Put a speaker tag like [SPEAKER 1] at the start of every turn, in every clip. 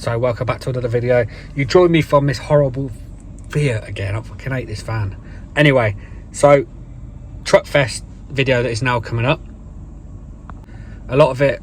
[SPEAKER 1] So welcome back to another video. You join me from this horrible Fiat again. I fucking hate this van. Anyway, so TRUCKFEST video that is now coming up. A lot of it,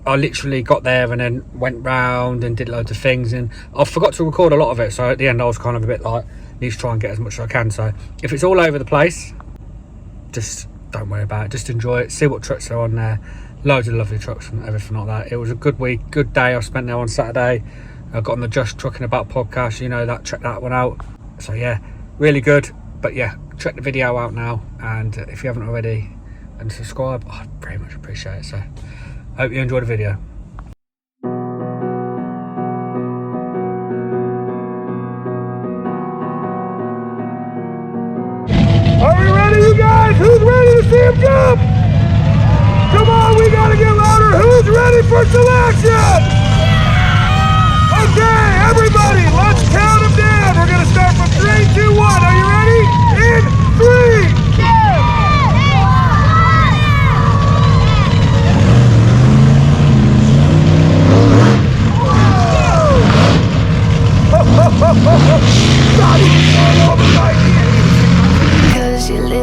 [SPEAKER 1] I literally got there and then went round and did loads of things, and I forgot to record a lot of it. So at the end I was kind of a bit like, need to try and get as much as I can. So if it's all over the place, just don't worry about it, just enjoy it, see what trucks are on there. Loads of lovely trucks and everything like that. It was a good week, good day I spent there on Saturday. I got on the Just Trucking About podcast, you know that, check that one out. So yeah, really good. But yeah, check the video out now, and if you haven't already, and subscribe, I'd very much appreciate it. So hope you enjoy the video.
[SPEAKER 2] Are we ready, you guys? Who's ready to see him jump? Come on, we gotta get louder. Who's ready for selection? Okay, everybody, let's count them down. We're gonna start from 3, 2, 1. Are you ready? In 3, 2, 'Cause you live.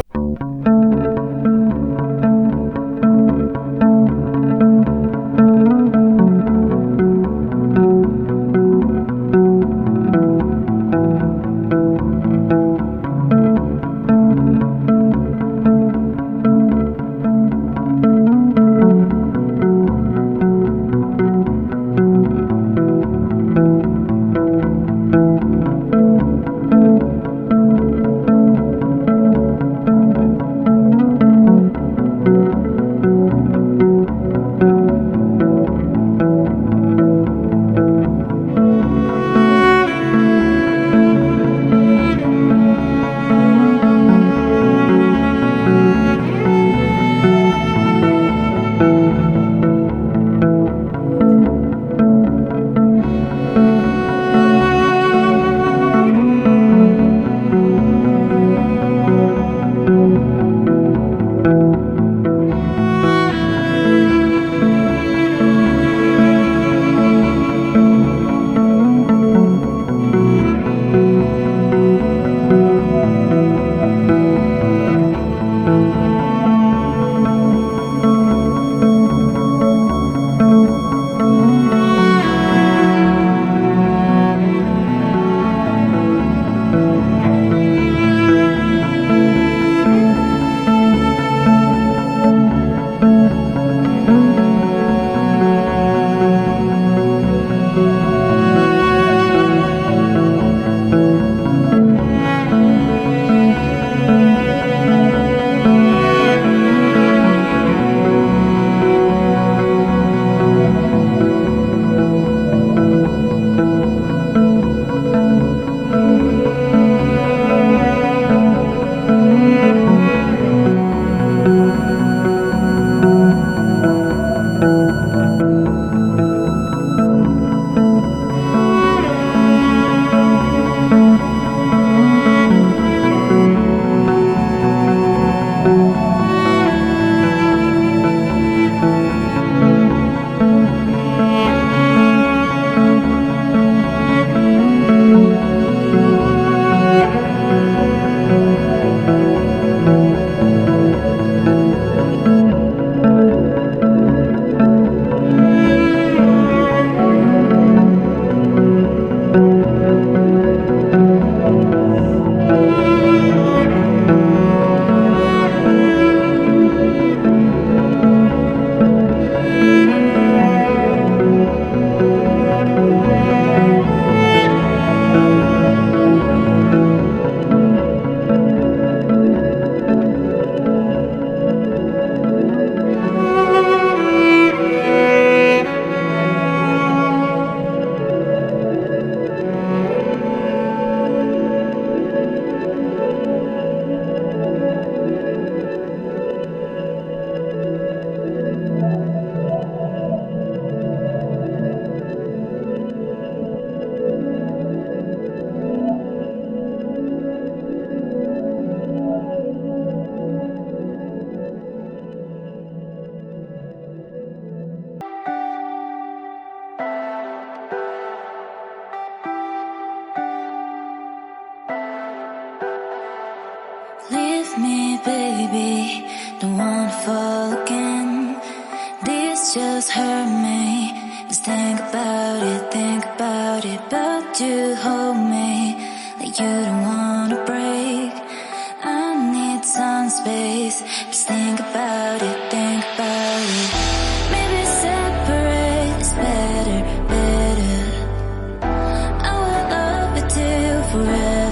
[SPEAKER 3] baby, don't wanna fall again. This just hurt me. Just think about it, but you hold me like you don't wanna break. I need some space. Just think about it, Maybe separate is better. I will love you till forever.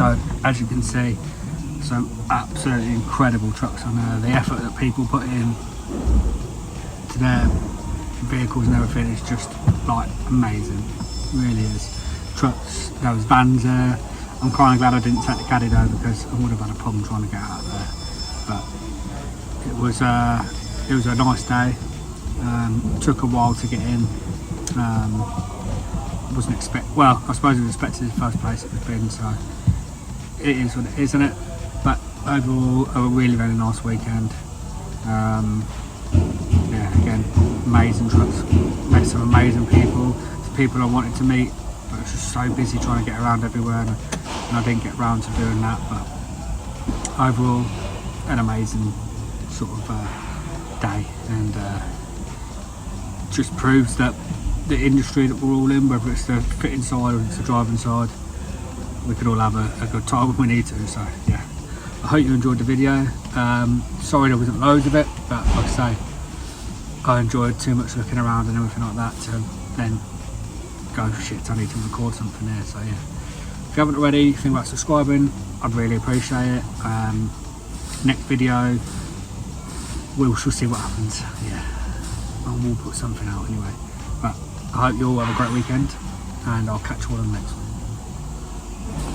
[SPEAKER 1] So as you can see, some absolutely incredible trucks on there. The effort that people put in to their vehicles and everything is just like amazing, really is. Trucks, there was vans there. I'm kind of glad I didn't take the caddy though, because I would have had a problem trying to get out of there. But it was a nice day. Took a while to get in. Wasn't well, I suppose it was expected in the first place it was been, so it is what it is, isn't it? But overall, a really, really nice weekend. Yeah, again, amazing trucks. Met some amazing people. The people I wanted to meet, but I was just so busy trying to get around everywhere, and I didn't get around to doing that. But overall, an amazing sort of day, and just proves that the industry that we're all in, whether it's the fitting side or it's the driving side, we could all have a good time when we need to. So yeah, I hope you enjoyed the video. Sorry there wasn't loads of it, but like I say, I enjoyed too much looking around and everything like that to then go, shit, I need to record something here. So yeah, if you haven't already, think about subscribing, I'd really appreciate it. Next video, we shall see what happens. Yeah, and we'll put something out anyway. But I hope you all have a great weekend, and I'll catch you all on the next one.